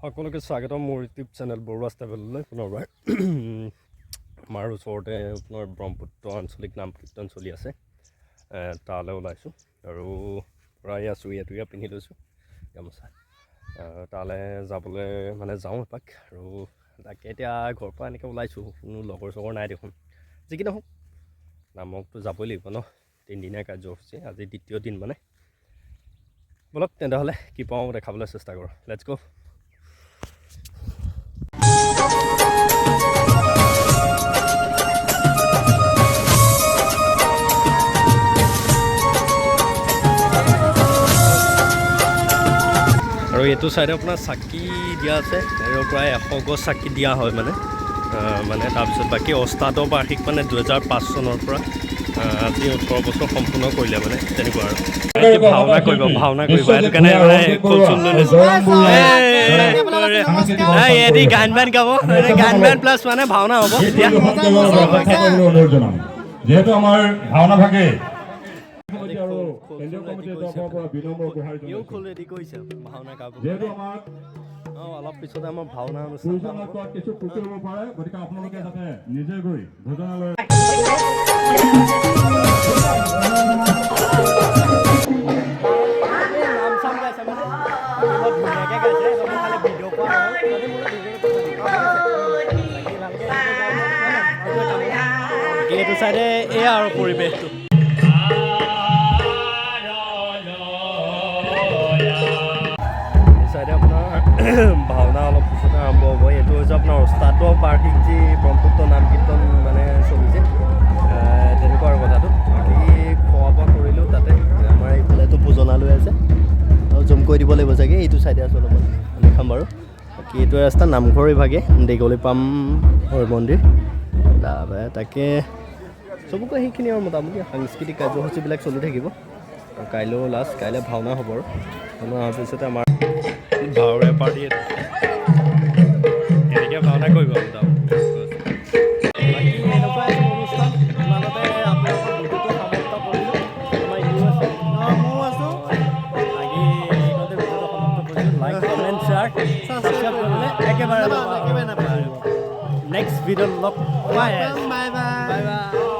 সকলোকে স্বাগতম মোৰ ইউটিউব চেনেল বৰুৱা ষ্টেবললৈ পুনৰবাৰ আমাৰ ওচৰতে আপোনাৰ ব্ৰহ্মপুত্ৰ আঞ্চলিক নামকীৰ্তন চলি আছে তালৈ ওলাইছোঁ আৰু প্ৰায় আছোঁ ইয়াত পিন্ধি লৈছোঁ গামোচা তালৈ যাবলৈ মানে যাওঁ এপাক আৰু তাকে এতিয়া ঘৰৰ পৰা এনেকৈ ওলাইছোঁ কোনো লগৰ চগৰ নাই দেখোন যি কি নহওক নামকটো যাবই লাগিব ন 3 দিনীয়া কাৰ্যসূচী আজি দ্বিতীয় দিন মানে বলক তেনেহ'লে কি পাওঁ দেখাবলৈ চেষ্টা কৰোঁ লেটছ গো আৰু এইটো চাইডে আপোনাৰ চাকি দিয়া আছে আৰু প্ৰায় 100 গছ চাকি দিয়া হয় মানে তাৰপিছত বাকী অষ্টাদশ বাৰ্ষিক মানে 2005 চনৰ পৰা আজি 18 বছৰ সম্পূৰ্ণ কৰিলে মানে তেনেকুৱা আৰু ভাওনা কৰিব সেইটো কাৰণে এটি গান বান গাব গান বান প্লাছ মানে ভাওনা হ'ব এতিয়া যিহেতু আমাৰ ভাওনা ভাগে অলপ পিছতে আমাৰ ভাওনা অনুষ্ঠান গতিকে আপোনালোকে যাতে নিজে গৈ ভোজনালয় এইটো চাইডে এয়া আৰু পৰিৱেশটো চাইডে আপোনাৰ ভাওনা অলপ পিছতে আৰম্ভ হ'ব এইটো হৈছে আপোনাৰ অষ্টাদশ বাৰ্ষিক যি ব্ৰহ্মপুত্ৰ নাম কীৰ্তন মানে চলিছে তেনেকুৱা আৰু কথাটো বাকী খোৱা বোৱা কৰিলোঁ তাতে আমাৰ এইফালেতো ভোজনালয় আছে আৰু জুম কৰি দিব লাগিব চাগে এইটো চাইডে আছে অলপমান দেখাম বাৰু বাকী এইটো ৰাস্তা নামঘৰ ইভাগে দীঘলীপাম হয় মন্দিৰ তাৰপৰা তাকে চবকে সেইখিনি আৰু মোটামুটি সাংস্কৃতিক কাৰ্যসূচীবিলাক চলি থাকিব আৰু কাইলৈও লাষ্ট কাইলৈ ভাওনা হ'ব আৰু ভাওনা হোৱাৰ পিছতে আমাৰ ভাওৰীয়া পাৰ্টি এনেকৈ ভাওনা কৰিব বাকী এনেকুৱা এখন অনুষ্ঠান ইমানতে আপোনালোকৰ ভিডিঅ'টো সমাপ্ত কৰিলোঁ আমাৰ ইউ আছে ময়ো আছোঁ বাকী এইখনতে ভিডিঅ'টো সমাপ্ত কৰিছোঁ লাইক কমেণ্ট শ্বেয়াৰ ছাবস্ক্ৰাইব কৰিবলৈ একেবাৰে নাপাহৰিব নেক্সট ভিডিঅ'ত লগ পাই বাই বাই